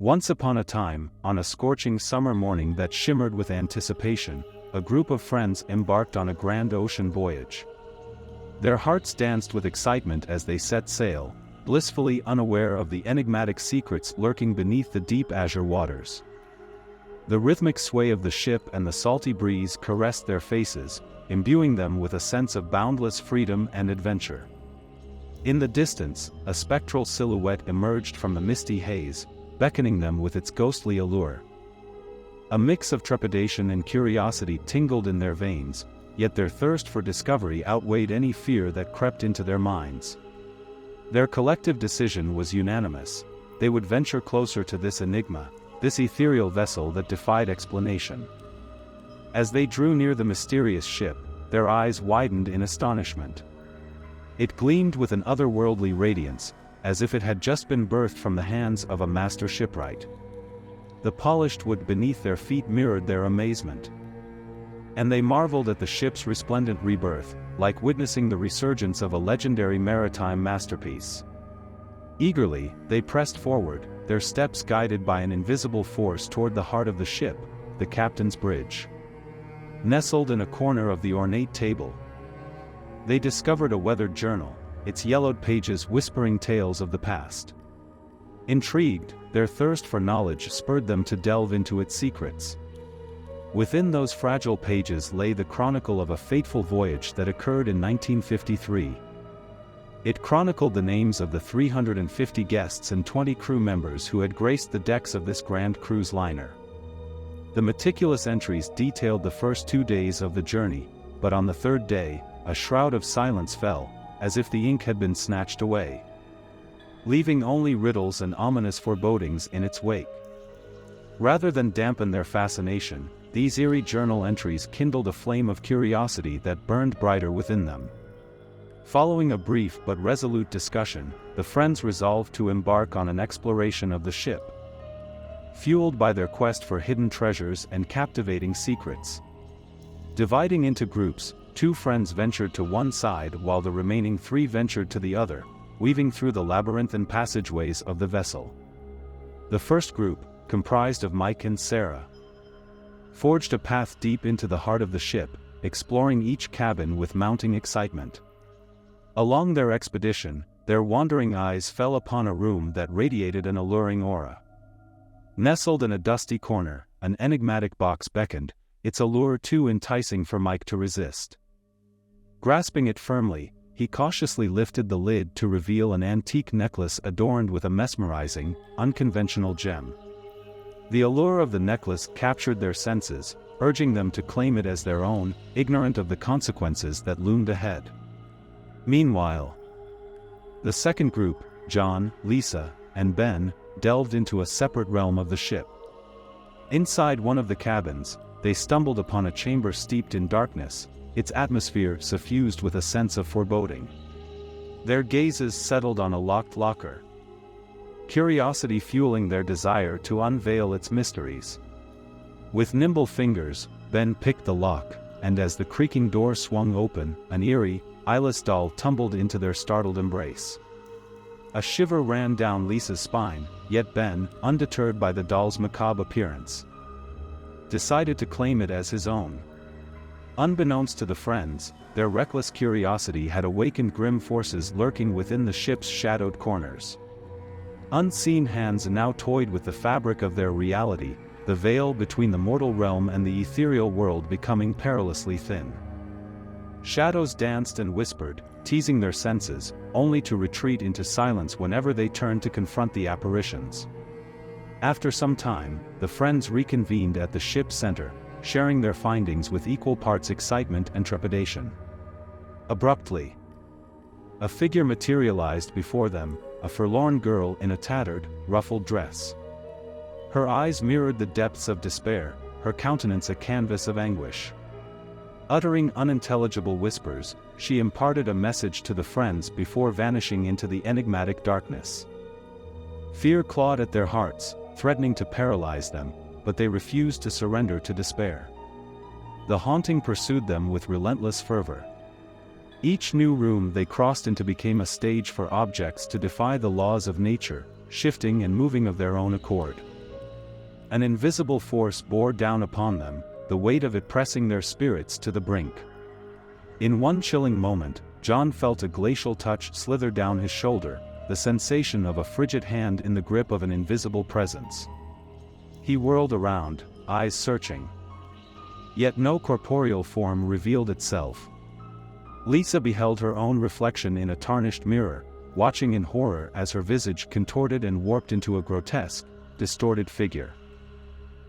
Once upon a time, on a scorching summer morning that shimmered with anticipation, a group of friends embarked on a grand ocean voyage. Their hearts danced with excitement as they set sail, blissfully unaware of the enigmatic secrets lurking beneath the deep azure waters. The rhythmic sway of the ship and the salty breeze caressed their faces, imbuing them with a sense of boundless freedom and adventure. In the distance, a spectral silhouette emerged from the misty haze, beckoning them with its ghostly allure. A mix of trepidation and curiosity tingled in their veins, yet their thirst for discovery outweighed any fear that crept into their minds. Their collective decision was unanimous: they would venture closer to this enigma, this ethereal vessel that defied explanation. As they drew near the mysterious ship, their eyes widened in astonishment. It gleamed with an otherworldly radiance, as if it had just been birthed from the hands of a master shipwright. The polished wood beneath their feet mirrored their amazement. And they marveled at the ship's resplendent rebirth, like witnessing the resurgence of a legendary maritime masterpiece. Eagerly, they pressed forward, their steps guided by an invisible force toward the heart of the ship, the captain's bridge. Nestled in a corner of the ornate table, they discovered a weathered journal, its yellowed pages whispering tales of the past. Intrigued, their thirst for knowledge spurred them to delve into its secrets. Within those fragile pages lay the chronicle of a fateful voyage that occurred in 1953. It chronicled the names of the 350 guests and 20 crew members who had graced the decks of this grand cruise liner. The meticulous entries detailed the first 2 days of the journey, but on the third day, a shroud of silence fell, as if the ink had been snatched away, leaving only riddles and ominous forebodings in its wake. Rather than dampen their fascination, these eerie journal entries kindled a flame of curiosity that burned brighter within them. Following a brief but resolute discussion, the friends resolved to embark on an exploration of the ship. Fueled by their quest for hidden treasures and captivating secrets. Dividing into groups, 2 friends ventured to one side while the remaining 3 ventured to the other, weaving through the labyrinthine passageways of the vessel. The first group, comprised of Mike and Sarah, forged a path deep into the heart of the ship, exploring each cabin with mounting excitement. Along their expedition, their wandering eyes fell upon a room that radiated an alluring aura. Nestled in a dusty corner, an enigmatic box beckoned, its allure too enticing for Mike to resist. Grasping it firmly, he cautiously lifted the lid to reveal an antique necklace adorned with a mesmerizing, unconventional gem. The allure of the necklace captured their senses, urging them to claim it as their own, ignorant of the consequences that loomed ahead. Meanwhile, the second group, John, Lisa, and Ben, delved into a separate realm of the ship. Inside one of the cabins, they stumbled upon a chamber steeped in darkness, its atmosphere suffused with a sense of foreboding. Their gazes settled on a locked locker, curiosity fueling their desire to unveil its mysteries. With nimble fingers, Ben picked the lock, and as the creaking door swung open, an eerie, eyeless doll tumbled into their startled embrace. A shiver ran down Lisa's spine, yet Ben, undeterred by the doll's macabre appearance, decided to claim it as his own. Unbeknownst to the friends, their reckless curiosity had awakened grim forces lurking within the ship's shadowed corners. Unseen hands now toyed with the fabric of their reality, the veil between the mortal realm and the ethereal world becoming perilously thin. Shadows danced and whispered, teasing their senses, only to retreat into silence whenever they turned to confront the apparitions. After some time, the friends reconvened at the ship's center, sharing their findings with equal parts excitement and trepidation. Abruptly, a figure materialized before them, a forlorn girl in a tattered, ruffled dress. Her eyes mirrored the depths of despair, her countenance a canvas of anguish. Uttering unintelligible whispers, she imparted a message to the friends before vanishing into the enigmatic darkness. Fear clawed at their hearts, threatening to paralyze them, but they refused to surrender to despair. The haunting pursued them with relentless fervor. Each new room they crossed into became a stage for objects to defy the laws of nature, shifting and moving of their own accord. An invisible force bore down upon them, the weight of it pressing their spirits to the brink. In one chilling moment, John felt a glacial touch slither down his shoulder, the sensation of a frigid hand in the grip of an invisible presence. He whirled around, eyes searching. Yet no corporeal form revealed itself. Lisa beheld her own reflection in a tarnished mirror, watching in horror as her visage contorted and warped into a grotesque, distorted figure.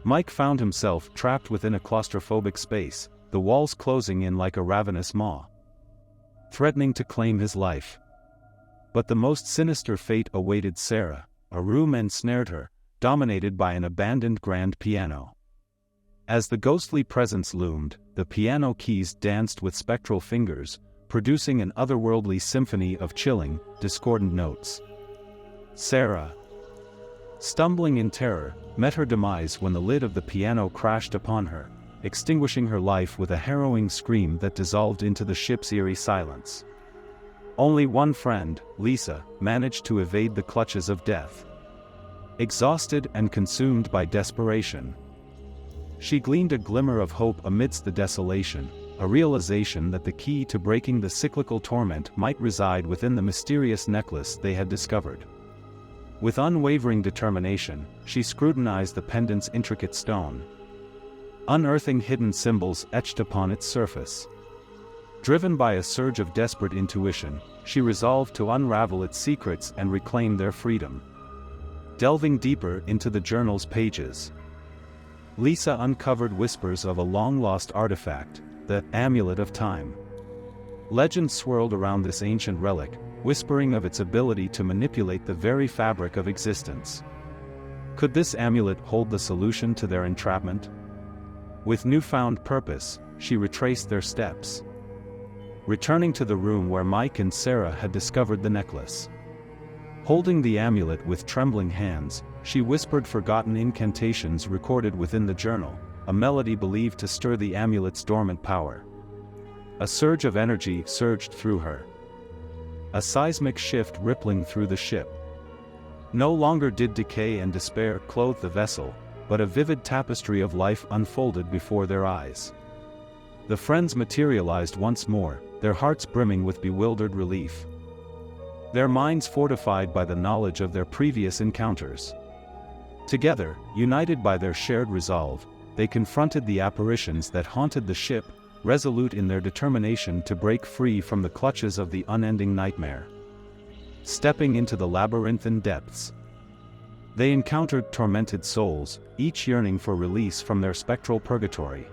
Mike found himself trapped within a claustrophobic space, the walls closing in like a ravenous maw, threatening to claim his life. But the most sinister fate awaited Sarah. A room ensnared her, dominated by an abandoned grand piano. As the ghostly presence loomed, the piano keys danced with spectral fingers, producing an otherworldly symphony of chilling, discordant notes. Sarah, stumbling in terror, met her demise when the lid of the piano crashed upon her, extinguishing her life with a harrowing scream that dissolved into the ship's eerie silence. Only one friend, Lisa, managed to evade the clutches of death. Exhausted and consumed by desperation, she gleaned a glimmer of hope amidst the desolation, a realization that the key to breaking the cyclical torment might reside within the mysterious necklace they had discovered. With unwavering determination, she scrutinized the pendant's intricate stone, unearthing hidden symbols etched upon its surface. Driven by a surge of desperate intuition, she resolved to unravel its secrets and reclaim their freedom. Delving deeper into the journal's pages, Lisa uncovered whispers of a long-lost artifact, the Amulet of Time. Legends swirled around this ancient relic, whispering of its ability to manipulate the very fabric of existence. Could this amulet hold the solution to their entrapment? With newfound purpose, she retraced their steps, returning to the room where Mike and Sarah had discovered the necklace. Holding the amulet with trembling hands, she whispered forgotten incantations recorded within the journal, a melody believed to stir the amulet's dormant power. A surge of energy surged through her, a seismic shift rippling through the ship. No longer did decay and despair clothe the vessel, but a vivid tapestry of life unfolded before their eyes. The friends materialized once more, their hearts brimming with bewildered relief, their minds fortified by the knowledge of their previous encounters. Together, united by their shared resolve, they confronted the apparitions that haunted the ship, resolute in their determination to break free from the clutches of the unending nightmare. Stepping into the labyrinthine depths, they encountered tormented souls, each yearning for release from their spectral purgatory.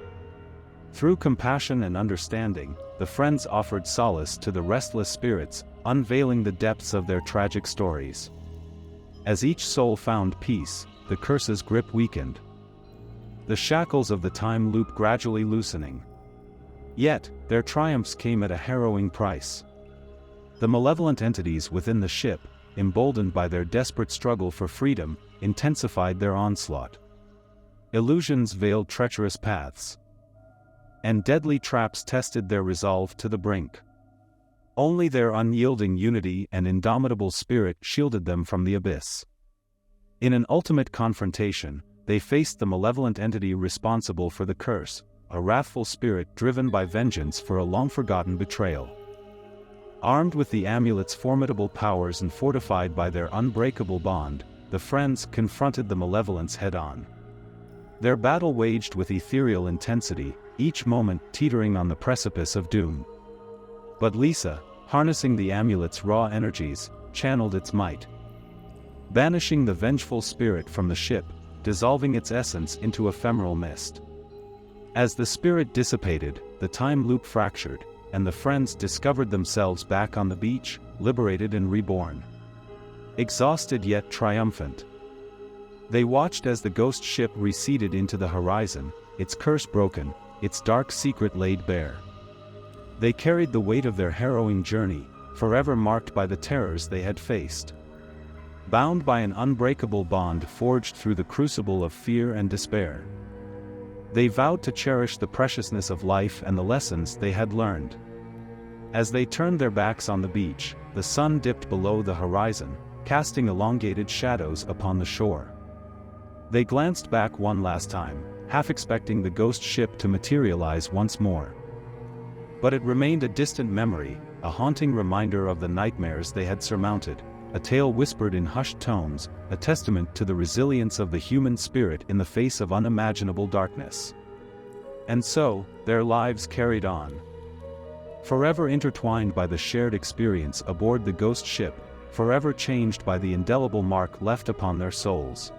Through compassion and understanding, the friends offered solace to the restless spirits, unveiling the depths of their tragic stories. As each soul found peace, the curse's grip weakened, the shackles of the time loop gradually loosening. Yet, their triumphs came at a harrowing price. The malevolent entities within the ship, emboldened by their desperate struggle for freedom, intensified their onslaught. Illusions veiled treacherous paths, and deadly traps tested their resolve to the brink. Only their unyielding unity and indomitable spirit shielded them from the abyss. In an ultimate confrontation, they faced the malevolent entity responsible for the curse, a wrathful spirit driven by vengeance for a long-forgotten betrayal. Armed with the amulet's formidable powers and fortified by their unbreakable bond, the friends confronted the malevolence head-on. Their battle waged with ethereal intensity, each moment teetering on the precipice of doom. But Lisa, harnessing the amulet's raw energies, channeled its might, banishing the vengeful spirit from the ship, dissolving its essence into ephemeral mist. As the spirit dissipated, the time loop fractured, and the friends discovered themselves back on the beach, liberated and reborn. Exhausted yet triumphant, they watched as the ghost ship receded into the horizon, its curse broken, its dark secret laid bare. They carried the weight of their harrowing journey, forever marked by the terrors they had faced. Bound by an unbreakable bond forged through the crucible of fear and despair, they vowed to cherish the preciousness of life and the lessons they had learned. As they turned their backs on the beach, the sun dipped below the horizon, casting elongated shadows upon the shore. They glanced back one last time, half expecting the ghost ship to materialize once more. But it remained a distant memory, a haunting reminder of the nightmares they had surmounted, a tale whispered in hushed tones, a testament to the resilience of the human spirit in the face of unimaginable darkness. And so, their lives carried on. Forever intertwined by the shared experience aboard the ghost ship, forever changed by the indelible mark left upon their souls.